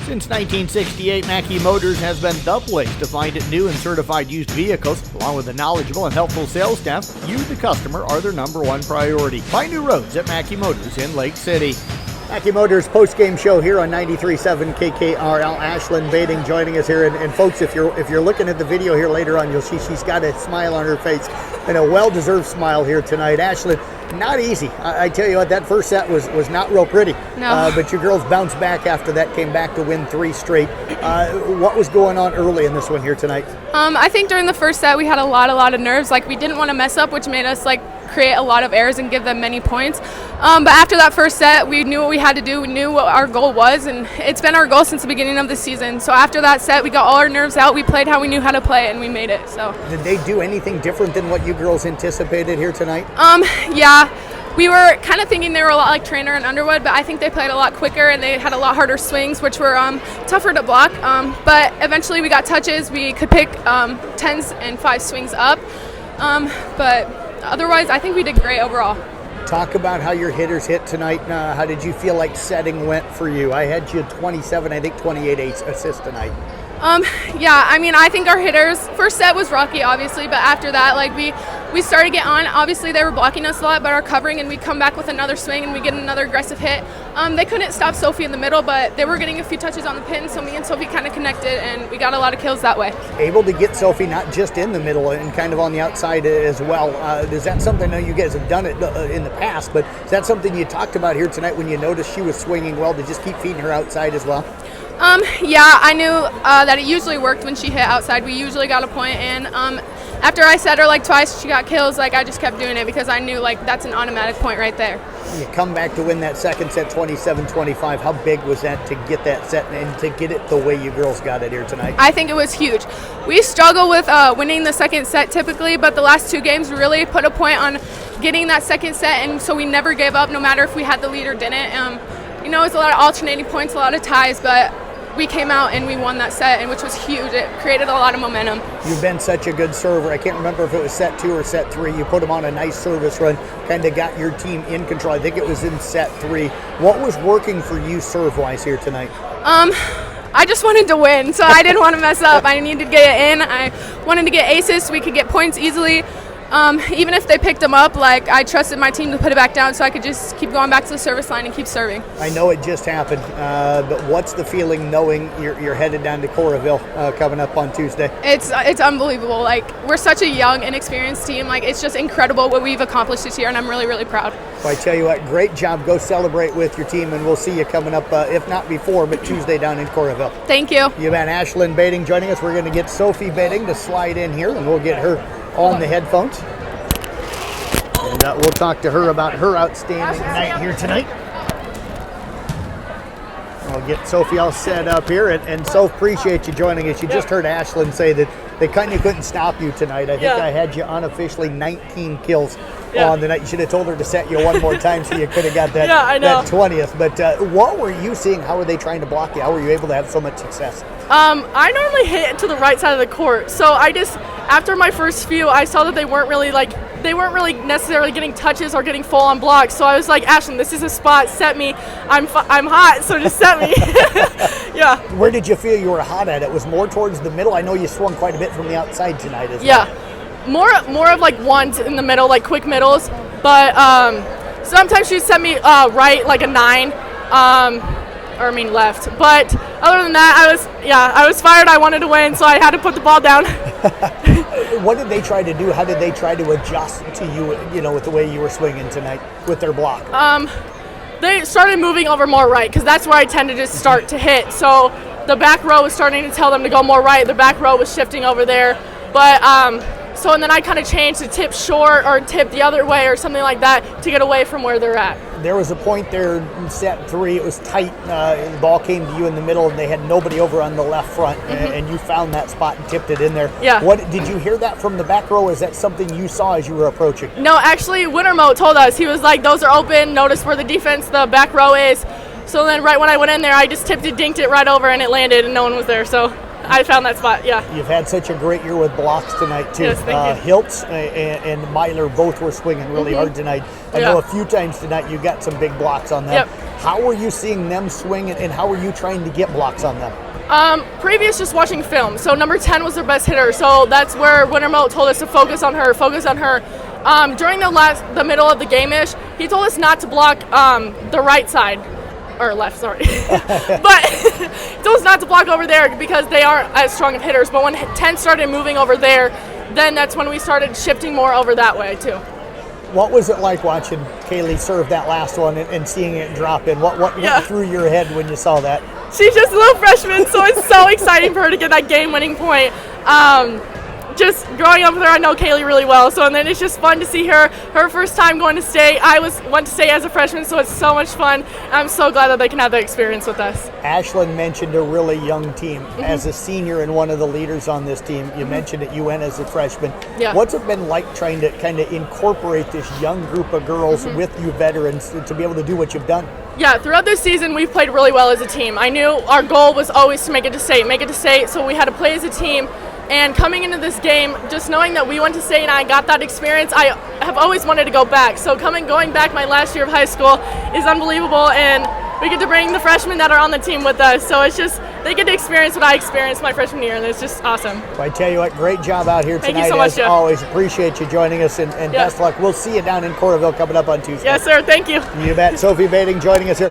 Since 1968, Mackey Motors has been the place to find new and certified used vehicles. Along with a knowledgeable and helpful sales staff, you, the customer, are their number one priority. Find new roads at Mackey Motors in Lake City. Mackey Motors post-game show here on 93.7 KKRL. Ashlyn Bading joining us here. And folks, if you're looking at the video here later on, you'll see she's got a smile on her face and a well-deserved smile here tonight. Ashlyn, not easy. I tell you what, that first set was not real pretty. No. But your girls bounced back after that, came back to win 3 straight. What was going on early in this one here tonight? I think during the first set we had a lot of nerves. Like, we didn't want to mess up, which made us create a lot of errors and give them many points. But after that first set, we knew what we had to do. We knew what our goal was, and it's been our goal since the beginning of the season. So after that set, we got all our nerves out. We played how we knew how to play, and we made it. So did they do anything different than what you girls anticipated here tonight? Yeah. We were kind of thinking they were a lot like Trainer and Underwood, but I think they played a lot quicker and they had a lot harder swings, which were tougher to block. But eventually we got touches. We could pick 10s and 5 swings up. But otherwise, I think we did great overall. Talk about how your hitters hit tonight. How did you feel like setting went for you? I had you 27, I think 28 assists tonight. Yeah, I mean, I think our hitters, first set was rocky, obviously, but after that, we started to get on. Obviously, they were blocking us a lot, but our covering, and we come back with another swing, and we get another aggressive hit. They couldn't stop Sophie in the middle, but they were getting a few touches on the pin, so me and Sophie kind of connected, and we got a lot of kills that way. Able to get Sophie not just in the middle and kind of on the outside as well. Is that something, I know you guys have done it in the past, but is that something you talked about here tonight when you noticed she was swinging well, to just keep feeding her outside as well? Yeah, I knew that it usually worked when she hit outside. We usually got a point in. After I set her twice, she got kills. I just kept doing it because I knew that's an automatic point right there. You come back to win that second set 27-25. How big was that to get that set and to get it the way you girls got it here tonight? I think it was huge. We struggle with winning the second set typically, but the last 2 games really put a point on getting that second set, and so we never gave up no matter if we had the lead or didn't. It was a lot of alternating points, a lot of ties, but we came out and we won that set, and which was huge. It created a lot of momentum. You've been such a good server. I can't remember if it was set 2 or set 3. You put them on a nice service run, kind of got your team in control. I think it was in set 3. What was working for you serve-wise here tonight? I just wanted to win, so I didn't want to mess up. I needed to get it in. I wanted to get aces so we could get points easily. Even if they picked them up, I trusted my team to put it back down so I could just keep going back to the service line and keep serving. I know it just happened, but what's the feeling knowing you're headed down to Coralville coming up on Tuesday? It's unbelievable. We're such a young, inexperienced team. It's just incredible what we've accomplished this year, and I'm really, really proud. Well, I tell you what, great job. Go celebrate with your team, and we'll see you coming up, if not before, but Tuesday down in Coralville. Thank you. You've had Ashlyn Bading joining us. We're going to get Sophie Bading to slide in here, and we'll get her on the headphones. And we'll talk to her about her outstanding night here tonight. I'll get Sophie all set up here. And so appreciate you joining us. You just heard Ashlyn say that they kind of couldn't stop you tonight. I think I had you unofficially 19 kills on the night. You should have told her to set you one more time so you could have got that, that 20th. But what were you seeing? How were they trying to block you? How were you able to have so much success? I normally hit it to the right side of the court. So after my first few, I saw that they weren't really necessarily getting touches or getting full on blocks. So I was like, Ashlyn, this is a spot. Set me. I'm hot, so just set me. Yeah. Where did you feel you were hot at? It was more towards the middle. I know you swung quite a bit from the outside tonight as well. Yeah. More of ones in the middle, quick middles. But sometimes she set me right, a 9. Left. But other than that, I was fired. I wanted to win, so I had to put the ball down. What did they try to do? How did they try to adjust to you, with the way you were swinging tonight with their block? They started moving over more right, because that's where I tend to just start to hit. So the back row was starting to tell them to go more right. The back row was shifting over there. But and then I kind of changed to tip short or tip the other way or something like that to get away from where they're at. There was a point there in set 3. It was tight. The ball came to you in the middle, and they had nobody over on the left front, and you found that spot and tipped it in there. Yeah. What did you hear that from the back row? Is that something you saw as you were approaching? No, actually, Wintermote told us. He was like, those are open. Notice where the the back row is. So then right when I went in there, I just tipped it, dinked it right over, and it landed, and no one was there. So I found that spot, You've had such a great year with blocks tonight, too. Yes, thank you. Hiltz and Myler both were swinging really hard tonight. I know a few times tonight you got some big blocks on that. Yep. How were you seeing them swing, and how were you trying to get blocks on them? Previous, just watching film. So number 10 was their best hitter. So that's where Wintermote told us to focus on her. During the middle of the game-ish, he told us not to block the right side. Or left, sorry. But he told us not to block over there because they aren't as strong of hitters. But when 10 started moving over there, then that's when we started shifting more over that way too. What was it like watching Kaylee serve that last one and seeing it drop in? What went through your head when you saw that? She's just a little freshman, so it's so exciting for her to get that game-winning point. Just growing up with her, I know Kaylee really well, and then it's just fun to see her first time going to state. I went to state as a freshman, so it's so much fun. I'm so glad that they can have that experience with us. Ashlyn mentioned a really young team. As a senior and one of the leaders on this team, you mentioned that you went as a freshman. Yeah. What's it been like trying to kind of incorporate this young group of girls with you veterans to be able to do what you've done? Yeah, throughout this season, we've played really well as a team. I knew our goal was always to make it to state, so we had to play as a team. And coming into this game, just knowing that we went to state and I got that experience, I have always wanted to go back. So going back my last year of high school is unbelievable, and we get to bring the freshmen that are on the team with us. So it's just, they get to experience what I experienced my freshman year, and it's just awesome. Well, I tell you what, great job out here tonight. Thank you so much, as Jeff. always. Appreciate you joining us, and best luck. We'll see you down in Coralville coming up on Tuesday. Yes, sir. Thank you. You bet. Sophie Bating joining us here.